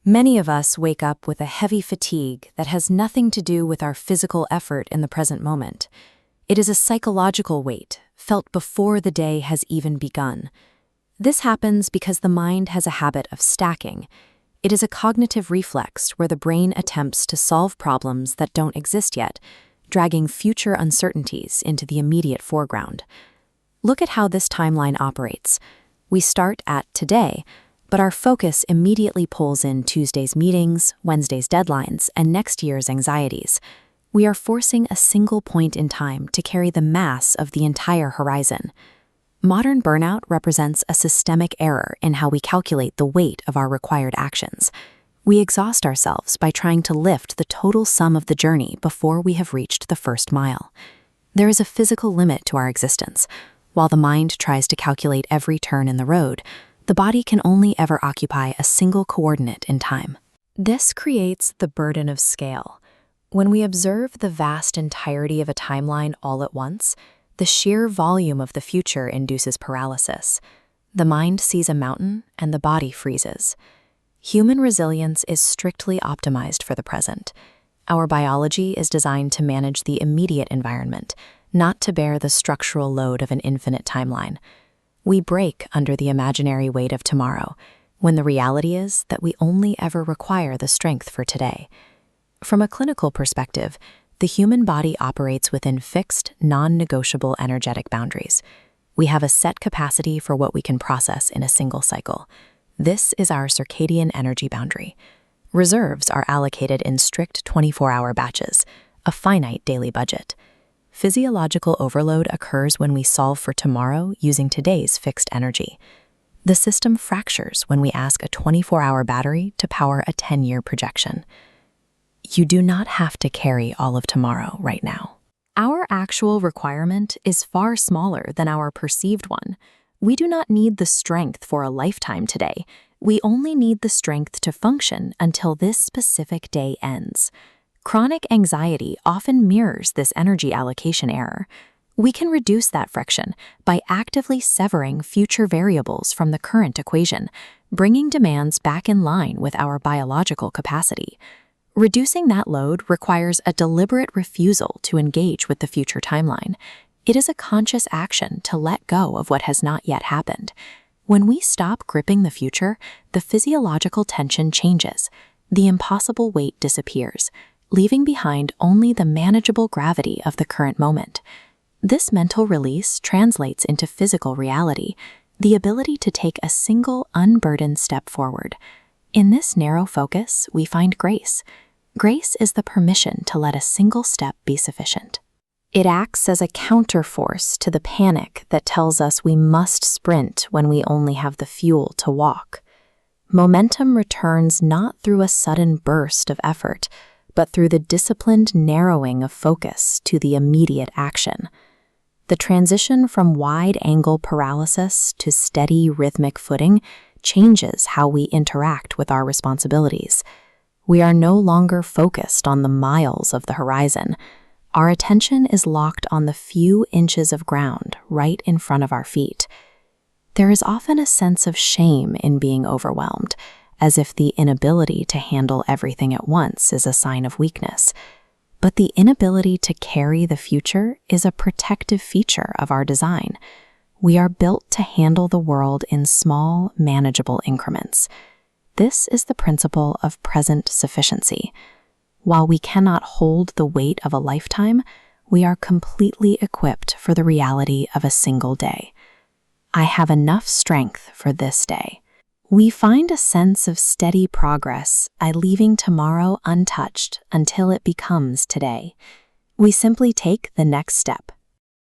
Many of us wake up with a heavy fatigue that has nothing to do with our physical effort in the present moment. It is a psychological weight, felt before the day has even begun. This happens because the mind has a habit of stacking. It is a cognitive reflex where the brain attempts to solve problems that don't exist yet, dragging future uncertainties into the immediate foreground. Look at how this timeline operates. We start at today, but our focus immediately pulls in Tuesday's meetings, Wednesday's deadlines, and next year's anxieties. We are forcing a single point in time to carry the mass of the entire horizon. Modern burnout represents a systemic error in how we calculate the weight of our required actions. We exhaust ourselves by trying to lift the total sum of the journey before we have reached the first mile. There is a physical limit to our existence. While the mind tries to calculate every turn in the road, the body can only ever occupy a single coordinate in time. This creates the burden of scale. When we observe the vast entirety of a timeline all at once, the sheer volume of the future induces paralysis. The mind sees a mountain and the body freezes. Human resilience is strictly optimized for the present. Our biology is designed to manage the immediate environment, not to bear the structural load of an infinite timeline. We break under the imaginary weight of tomorrow, when the reality is that we only ever require the strength for today. From a clinical perspective, the human body operates within fixed, non-negotiable energetic boundaries. We have a set capacity for what we can process in a single cycle. This is our circadian energy boundary. Reserves are allocated in strict 24-hour batches, a finite daily budget. Physiological overload occurs when we solve for tomorrow using today's fixed energy. The system fractures when we ask a 24-hour battery to power a 10-year projection. You do not have to carry all of tomorrow right now. Our actual requirement is far smaller than our perceived one. We do not need the strength for a lifetime today. We only need the strength to function until this specific day ends. Chronic anxiety often mirrors this energy allocation error. We can reduce that friction by actively severing future variables from the current equation, bringing demands back in line with our biological capacity. Reducing that load requires a deliberate refusal to engage with the future timeline. It is a conscious action to let go of what has not yet happened. When we stop gripping the future, the physiological tension changes. The impossible weight disappears, leaving behind only the manageable gravity of the current moment. This mental release translates into physical reality, the ability to take a single, unburdened step forward. In this narrow focus, we find grace. Grace is the permission to let a single step be sufficient. It acts as a counterforce to the panic that tells us we must sprint when we only have the fuel to walk. Momentum returns not through a sudden burst of effort, but through the disciplined narrowing of focus to the immediate action. The transition from wide-angle paralysis to steady, rhythmic footing changes how we interact with our responsibilities. We are no longer focused on the miles of the horizon. Our attention is locked on the few inches of ground right in front of our feet. There is often a sense of shame in being overwhelmed, as if the inability to handle everything at once is a sign of weakness. But the inability to carry the future is a protective feature of our design. We are built to handle the world in small, manageable increments. This is the principle of present sufficiency. While we cannot hold the weight of a lifetime, we are completely equipped for the reality of a single day. I have enough strength for this day. We find a sense of steady progress by leaving tomorrow untouched until it becomes today. We simply take the next step,